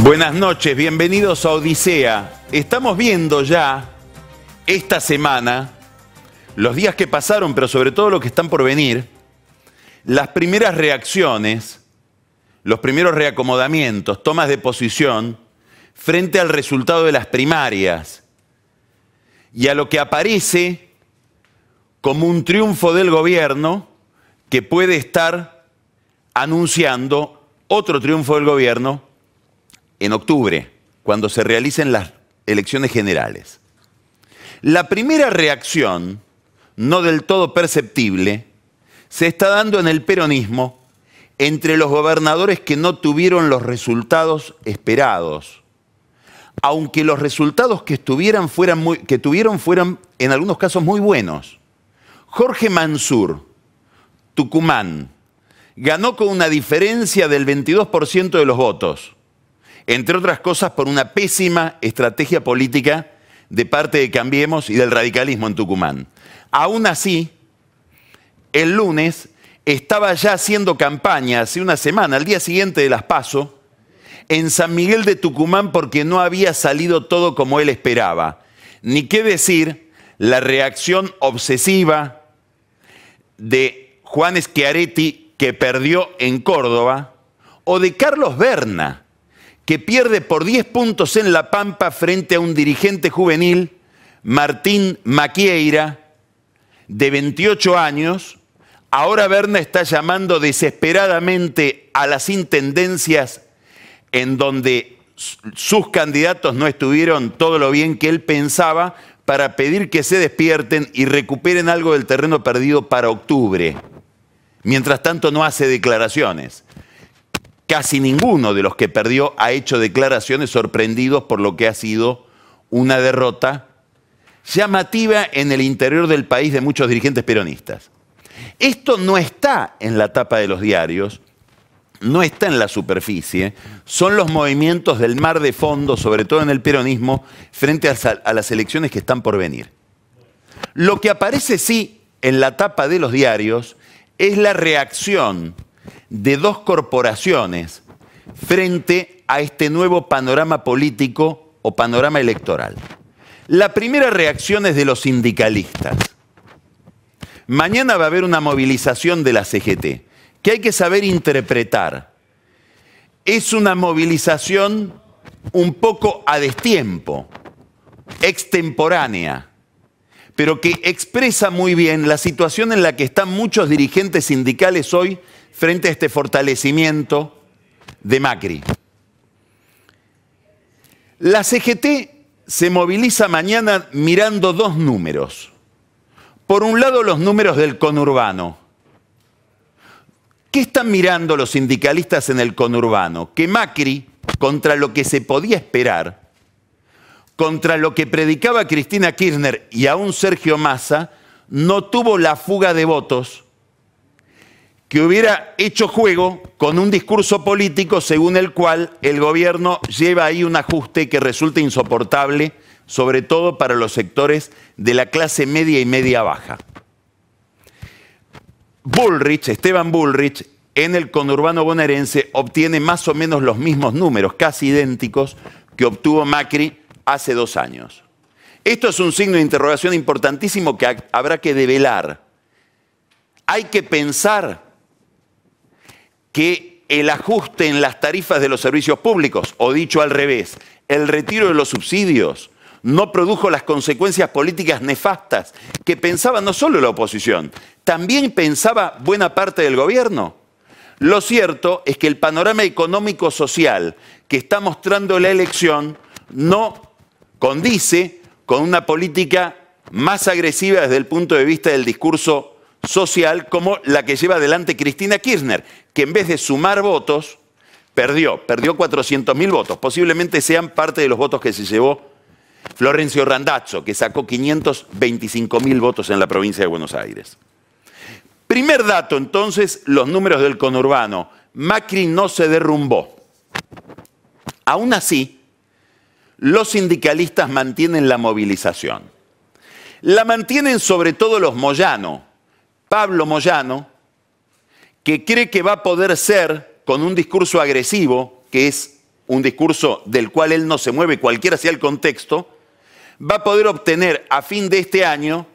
Buenas noches, bienvenidos a Odisea. Estamos viendo ya esta semana, los días que pasaron, pero sobre todo los que están por venir, las primeras reacciones, los primeros reacomodamientos, tomas de posición frente al resultado de las primarias y a lo que aparece como un triunfo del gobierno que puede estar anunciando otro triunfo del gobierno en octubre, cuando se realicen las elecciones generales. La primera reacción, no del todo perceptible, se está dando en el peronismo entre los gobernadores que no tuvieron los resultados esperados, aunque los resultados que tuvieron fueran en algunos casos muy buenos. Jorge Mansur, Tucumán, ganó con una diferencia del 22% de los votos, entre otras cosas por una pésima estrategia política de parte de Cambiemos y del radicalismo en Tucumán. Aún así, el lunes estaba ya haciendo campaña, hace una semana, al día siguiente de las PASO, en San Miguel de Tucumán porque no había salido todo como él esperaba. Ni qué decir la reacción obsesiva de Juan Schiaretti, que perdió en Córdoba, o de Carlos Berna, que pierde por 10 puntos en La Pampa frente a un dirigente juvenil, Martín Maquieira, de 28 años. Ahora Berna está llamando desesperadamente a las intendencias en donde sus candidatos no estuvieron todo lo bien que él pensaba, para pedir que se despierten y recuperen algo del terreno perdido para octubre. Mientras tanto no hace declaraciones. Casi ninguno de los que perdió ha hecho declaraciones, sorprendidos por lo que ha sido una derrota llamativa en el interior del país de muchos dirigentes peronistas. Esto no está en la tapa de los diarios, no está en la superficie, son los movimientos del mar de fondo, sobre todo en el peronismo, frente a las elecciones que están por venir. Lo que aparece sí en la tapa de los diarios es la reacción de dos corporaciones frente a este nuevo panorama político o panorama electoral. La primera reacción es de los sindicalistas. Mañana va a haber una movilización de la CGT, que hay que saber interpretar. Es una movilización un poco a destiempo, extemporánea, pero que expresa muy bien la situación en la que están muchos dirigentes sindicales hoy frente a este fortalecimiento de Macri. La CGT se moviliza mañana mirando dos números. Por un lado, los números del conurbano. ¿Qué están mirando los sindicalistas en el conurbano? Que Macri, contra lo que se podía esperar, contra lo que predicaba Cristina Kirchner y aún Sergio Massa, no tuvo la fuga de votos que hubiera hecho juego con un discurso político según el cual el gobierno lleva ahí un ajuste que resulta insoportable, sobre todo para los sectores de la clase media y media baja. Esteban Bullrich, en el conurbano bonaerense, obtiene más o menos los mismos números, casi idénticos, que obtuvo Macri hace 2 años. Esto es un signo de interrogación importantísimo que habrá que develar. Hay que pensar que el ajuste en las tarifas de los servicios públicos, o dicho al revés, el retiro de los subsidios, no produjo las consecuencias políticas nefastas que pensaba no solo la oposición, también pensaba buena parte del gobierno. Lo cierto es que el panorama económico-social que está mostrando la elección no condice con una política más agresiva desde el punto de vista del discurso social como la que lleva adelante Cristina Kirchner, que en vez de sumar votos, perdió 400.000 votos. Posiblemente sean parte de los votos que se llevó Florencio Randazzo, que sacó 525.000 votos en la provincia de Buenos Aires. Primer dato, entonces, los números del conurbano. Macri no se derrumbó. Aún así, los sindicalistas mantienen la movilización. La mantienen sobre todo los Moyano. Pablo Moyano, que cree que va a poder ser, con un discurso agresivo, que es un discurso del cual él no se mueve, cualquiera sea el contexto, va a poder obtener a fin de este año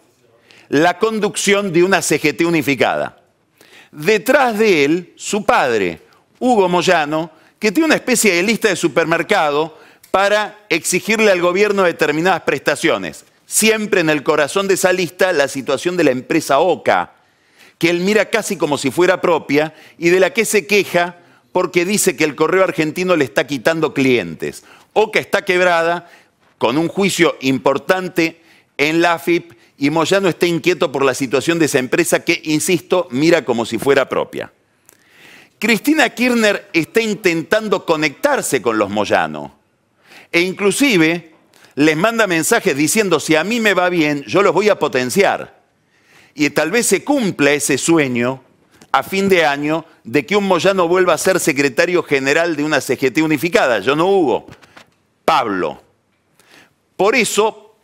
la conducción de una CGT unificada. Detrás de él, su padre, Hugo Moyano, que tiene una especie de lista de supermercado para exigirle al gobierno determinadas prestaciones. Siempre en el corazón de esa lista la situación de la empresa OCA, que él mira casi como si fuera propia y de la que se queja porque dice que el correo argentino le está quitando clientes. OCA está quebrada, con un juicio importante en la AFIP, y Moyano está inquieto por la situación de esa empresa que, insisto, mira como si fuera propia. Cristina Kirchner está intentando conectarse con los Moyano e inclusive les manda mensajes diciendo: si a mí me va bien, yo los voy a potenciar. Y tal vez se cumpla ese sueño a fin de año de que un Moyano vuelva a ser secretario general de una CGT unificada. Yo no Hugo, Pablo. Por eso,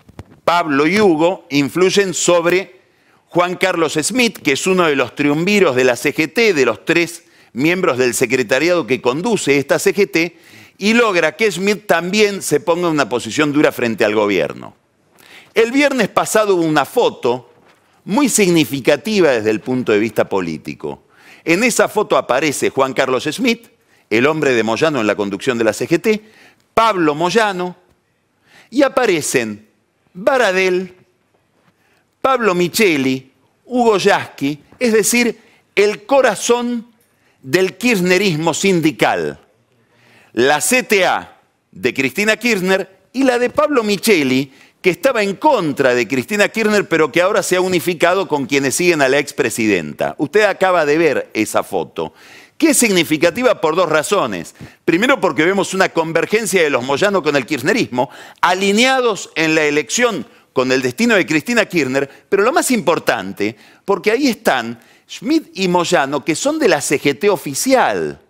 Pablo y Hugo influyen sobre Juan Carlos Smith, que es uno de los triunviros de la CGT, de los 3 miembros del secretariado que conduce esta CGT, y logra que Smith también se ponga en una posición dura frente al gobierno. El viernes pasado hubo una foto muy significativa desde el punto de vista político. En esa foto aparece Juan Carlos Smith, el hombre de Moyano en la conducción de la CGT, Pablo Moyano, y aparecen Baradel, Pablo Micheli, Hugo Yasky, es decir, el corazón del kirchnerismo sindical. La CTA de Cristina Kirchner y la de Pablo Micheli, que estaba en contra de Cristina Kirchner, pero que ahora se ha unificado con quienes siguen a la expresidenta. Usted acaba de ver esa foto, que es significativa por 2 razones. Primero, porque vemos una convergencia de los Moyano con el kirchnerismo, alineados en la elección con el destino de Cristina Kirchner, pero lo más importante, porque ahí están Schmidt y Moyano, que son de la CGT oficial.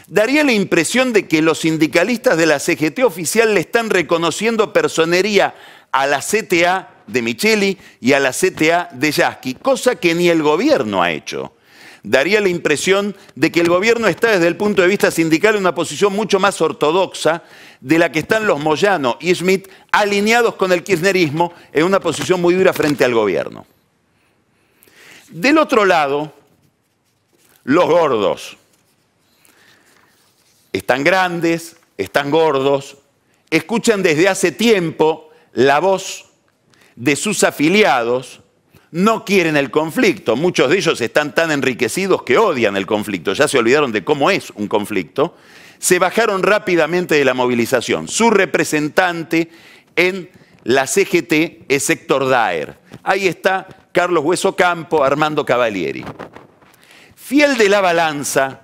Daría la impresión de que los sindicalistas de la CGT oficial le están reconociendo personería a la CTA de Micheli y a la CTA de Yasky, cosa que ni el gobierno ha hecho. Daría la impresión de que el gobierno está desde el punto de vista sindical en una posición mucho más ortodoxa de la que están los Moyano y Schmidt, alineados con el kirchnerismo en una posición muy dura frente al gobierno. Del otro lado, los gordos. Están grandes, están gordos, escuchan desde hace tiempo la voz de sus afiliados, no quieren el conflicto. Muchos de ellos están tan enriquecidos que odian el conflicto, ya se olvidaron de cómo es un conflicto. Se bajaron rápidamente de la movilización. Su representante en la CGT es Héctor Daer. Ahí está Carlos Hueso Campo, Armando Cavalieri. Fiel de la balanza,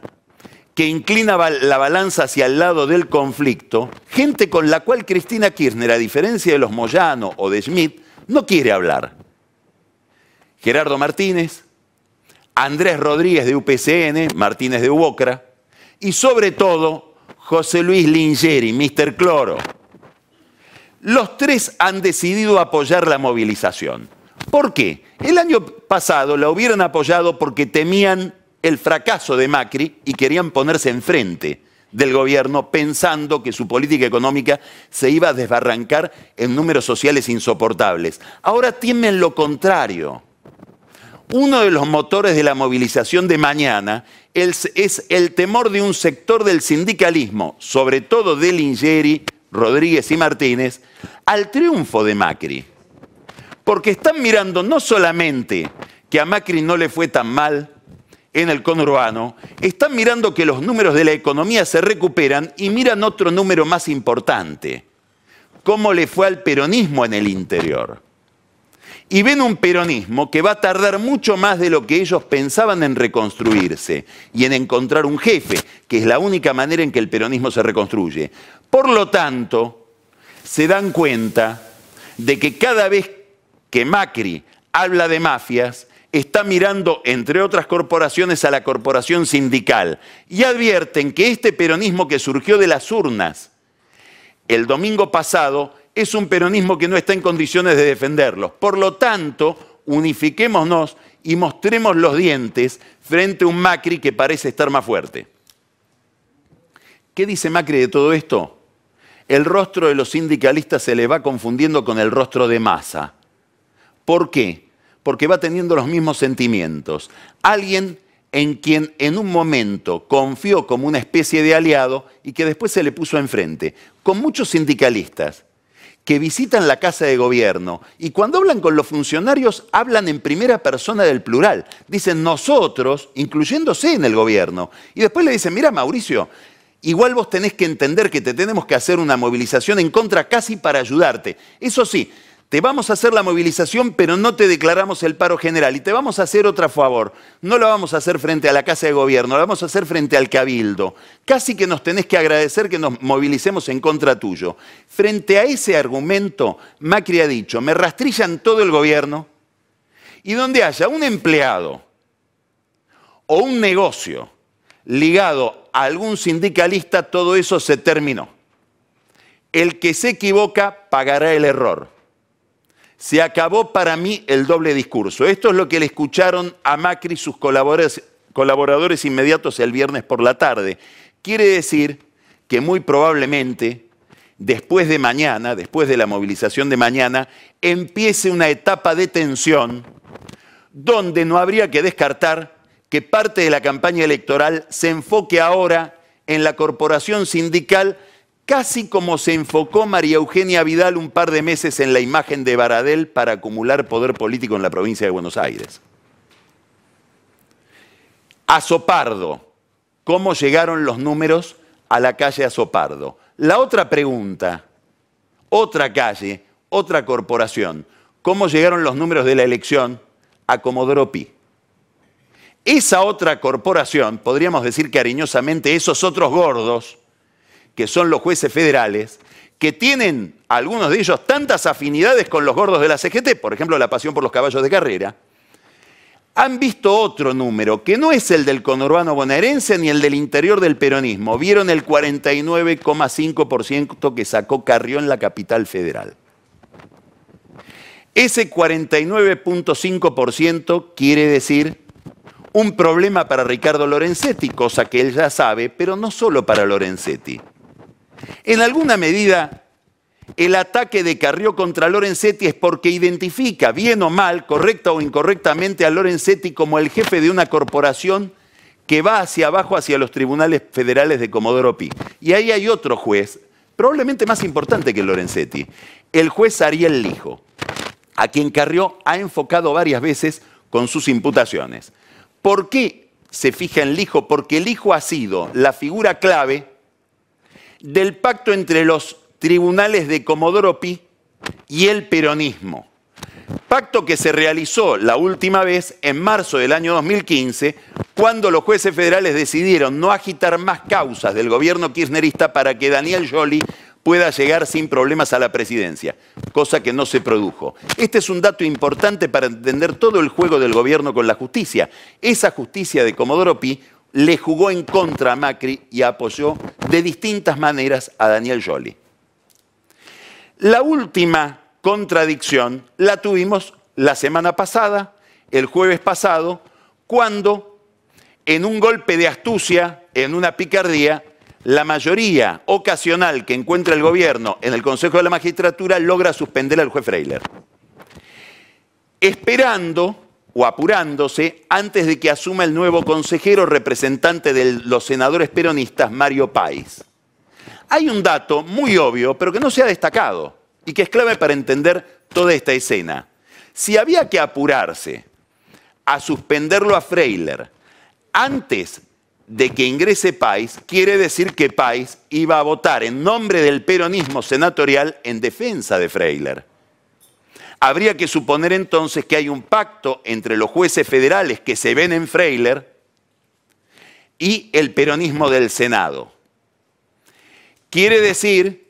que inclina la balanza hacia el lado del conflicto, gente con la cual Cristina Kirchner, a diferencia de los Moyano o de Schmidt, no quiere hablar. Gerardo Martínez, Andrés Rodríguez de UPCN, Martínez de UOCRA, y sobre todo José Luis Lingeri, Mr. Cloro. Los 3 han decidido apoyar la movilización. ¿Por qué? El año pasado la hubieran apoyado porque temían el fracaso de Macri y querían ponerse enfrente del gobierno pensando que su política económica se iba a desbarrancar en números sociales insoportables. Ahora temen lo contrario. Uno de los motores de la movilización de mañana es el temor de un sector del sindicalismo, sobre todo de Lingeri, Rodríguez y Martínez, al triunfo de Macri. Porque están mirando no solamente que a Macri no le fue tan mal en el conurbano, están mirando que los números de la economía se recuperan y miran otro número más importante: cómo le fue al peronismo en el interior. Y ven un peronismo que va a tardar mucho más de lo que ellos pensaban en reconstruirse y en encontrar un jefe, que es la única manera en que el peronismo se reconstruye. Por lo tanto, se dan cuenta de que cada vez que Macri habla de mafias, está mirando, entre otras corporaciones, a la corporación sindical. Y advierten que este peronismo que surgió de las urnas el domingo pasado es un peronismo que no está en condiciones de defenderlos. Por lo tanto, unifiquémonos y mostremos los dientes frente a un Macri que parece estar más fuerte. ¿Qué dice Macri de todo esto? El rostro de los sindicalistas se le va confundiendo con el rostro de Massa. ¿Por qué? Porque va teniendo los mismos sentimientos. Alguien en quien en un momento confió como una especie de aliado y que después se le puso enfrente. Con muchos sindicalistas que visitan la Casa de Gobierno y cuando hablan con los funcionarios hablan en primera persona del plural. Dicen nosotros, incluyéndose en el gobierno. Y después le dicen, mira Mauricio, igual vos tenés que entender que te tenemos que hacer una movilización en contra casi para ayudarte. Eso sí, te vamos a hacer la movilización, pero no te declaramos el paro general. Y te vamos a hacer otra favor. No la vamos a hacer frente a la Casa de Gobierno, la vamos a hacer frente al Cabildo. Casi que nos tenés que agradecer que nos movilicemos en contra tuyo. Frente a ese argumento, Macri ha dicho, me rastrillan todo el gobierno y donde haya un empleado o un negocio ligado a algún sindicalista, todo eso se terminó. El que se equivoca pagará el error. Se acabó para mí el doble discurso. Esto es lo que le escucharon a Macri y sus colaboradores inmediatos el viernes por la tarde. Quiere decir que muy probablemente, después de mañana, después de la movilización de mañana, empiece una etapa de tensión donde no habría que descartar que parte de la campaña electoral se enfoque ahora en la corporación sindical, casi como se enfocó María Eugenia Vidal un par de meses en la imagen de Baradel para acumular poder político en la provincia de Buenos Aires. Azopardo. ¿Cómo llegaron los números a la calle Azopardo? La otra pregunta, otra calle, otra corporación. ¿Cómo llegaron los números de la elección a Comodoro Pi? Esa otra corporación, podríamos decir cariñosamente, esos otros gordos, que son los jueces federales, que tienen, algunos de ellos, tantas afinidades con los gordos de la CGT, por ejemplo, la pasión por los caballos de carrera, han visto otro número, que no es el del conurbano bonaerense ni el del interior del peronismo. Vieron el 49,5% que sacó Carrió en la capital federal. Ese 49,5% quiere decir un problema para Ricardo Lorenzetti, cosa que él ya sabe, pero no solo para Lorenzetti. En alguna medida, el ataque de Carrió contra Lorenzetti es porque identifica, bien o mal, correcta o incorrectamente, a Lorenzetti como el jefe de una corporación que va hacia abajo, hacia los tribunales federales de Comodoro Pi. Y ahí hay otro juez, probablemente más importante que Lorenzetti, el juez Ariel Lijo, a quien Carrió ha enfocado varias veces con sus imputaciones. ¿Por qué se fija en Lijo? Porque Lijo ha sido la figura clave del pacto entre los tribunales de Comodoro Pi y el peronismo. Pacto que se realizó la última vez en marzo del año 2015, cuando los jueces federales decidieron no agitar más causas del gobierno kirchnerista para que Daniel Scioli pueda llegar sin problemas a la presidencia, cosa que no se produjo. Este es un dato importante para entender todo el juego del gobierno con la justicia. Esa justicia de Comodoro Pi le jugó en contra a Macri y apoyó de distintas maneras a Daniel Scioli. La última contradicción la tuvimos la semana pasada, el jueves pasado, cuando en un golpe de astucia, en una picardía, la mayoría ocasional que encuentra el gobierno en el Consejo de la Magistratura logra suspender al juez Freiler, esperando o apurándose antes de que asuma el nuevo consejero representante de los senadores peronistas, Mario País. Hay un dato muy obvio, pero que no se ha destacado y que es clave para entender toda esta escena. Si había que apurarse a suspenderlo a Freiler antes de que ingrese País, quiere decir que País iba a votar en nombre del peronismo senatorial en defensa de Freiler. Habría que suponer entonces que hay un pacto entre los jueces federales que se ven en Freiler y el peronismo del Senado. Quiere decir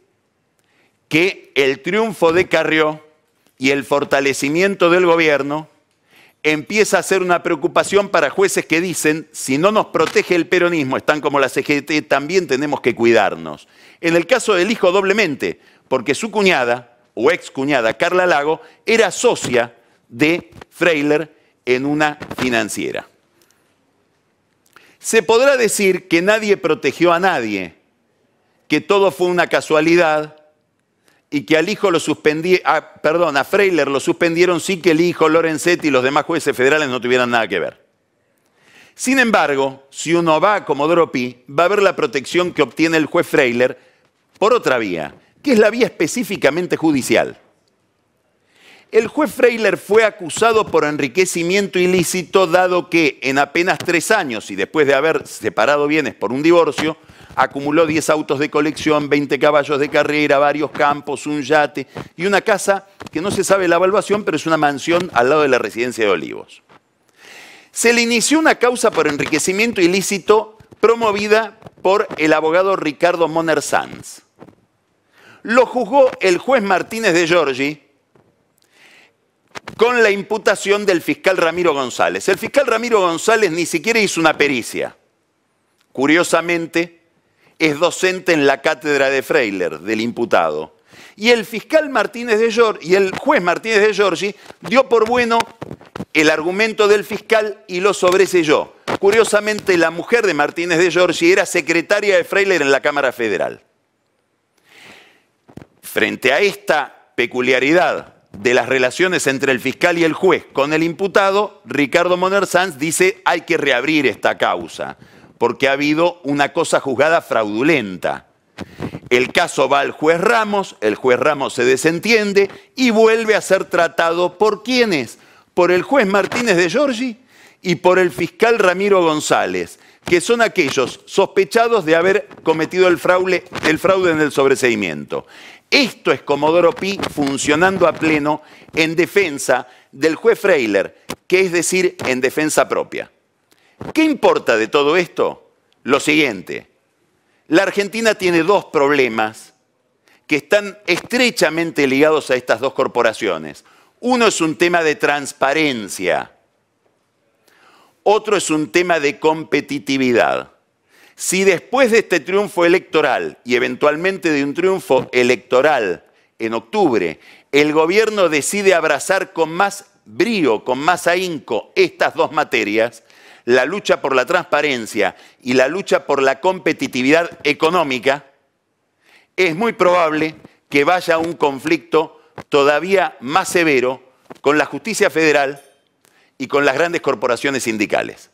que el triunfo de Carrió y el fortalecimiento del gobierno empieza a ser una preocupación para jueces que dicen, si no nos protege el peronismo, están como la CGT, también tenemos que cuidarnos. En el caso del Lijo doblemente, porque su cuñada, o excuñada, Carla Lago, era socia de Freiler en una financiera. Se podrá decir que nadie protegió a nadie, que todo fue una casualidad y que al hijo lo a Freiler lo suspendieron sin que el hijo, Lorenzetti y los demás jueces federales no tuvieran nada que ver. Sin embargo, si uno va a Comodoro Pi, va a ver la protección que obtiene el juez Freiler por otra vía, que es la vía específicamente judicial. El juez Freiler fue acusado por enriquecimiento ilícito, dado que en apenas 3 años y después de haber separado bienes por un divorcio, acumuló 10 autos de colección, 20 caballos de carrera, varios campos, un yate y una casa que no se sabe la evaluación, pero es una mansión al lado de la residencia de Olivos. Se le inició una causa por enriquecimiento ilícito promovida por el abogado Ricardo Moner Sanz. Lo juzgó el juez Martínez de Giorgi con la imputación del fiscal Ramiro González. El fiscal Ramiro González ni siquiera hizo una pericia. Curiosamente, es docente en la cátedra de Freiler, del imputado. Y el fiscal Martínez de Giorgi, y el juez Martínez de Giorgi dio por bueno el argumento del fiscal y lo sobreselló. Curiosamente, la mujer de Martínez de Giorgi era secretaria de Freiler en la Cámara Federal. Frente a esta peculiaridad de las relaciones entre el fiscal y el juez con el imputado, Ricardo Moner Sanz dice hay que reabrir esta causa, porque ha habido una cosa juzgada fraudulenta. El caso va al juez Ramos, el juez Ramos se desentiende y vuelve a ser tratado ¿por quiénes? Por el juez Martínez de Giorgi y por el fiscal Ramiro González, que son aquellos sospechados de haber cometido el fraude en el sobreseimiento. Esto es Comodoro Pi funcionando a pleno en defensa del juez Freiler, que es decir, en defensa propia. ¿Qué importa de todo esto? Lo siguiente. La Argentina tiene 2 problemas que están estrechamente ligados a estas 2 corporaciones. Uno es un tema de transparencia. Otro es un tema de competitividad. Si después de este triunfo electoral y eventualmente de un triunfo electoral en octubre, el gobierno decide abrazar con más brío, con más ahínco estas 2 materias, la lucha por la transparencia y la lucha por la competitividad económica, es muy probable que vaya a un conflicto todavía más severo con la justicia federal y con las grandes corporaciones sindicales.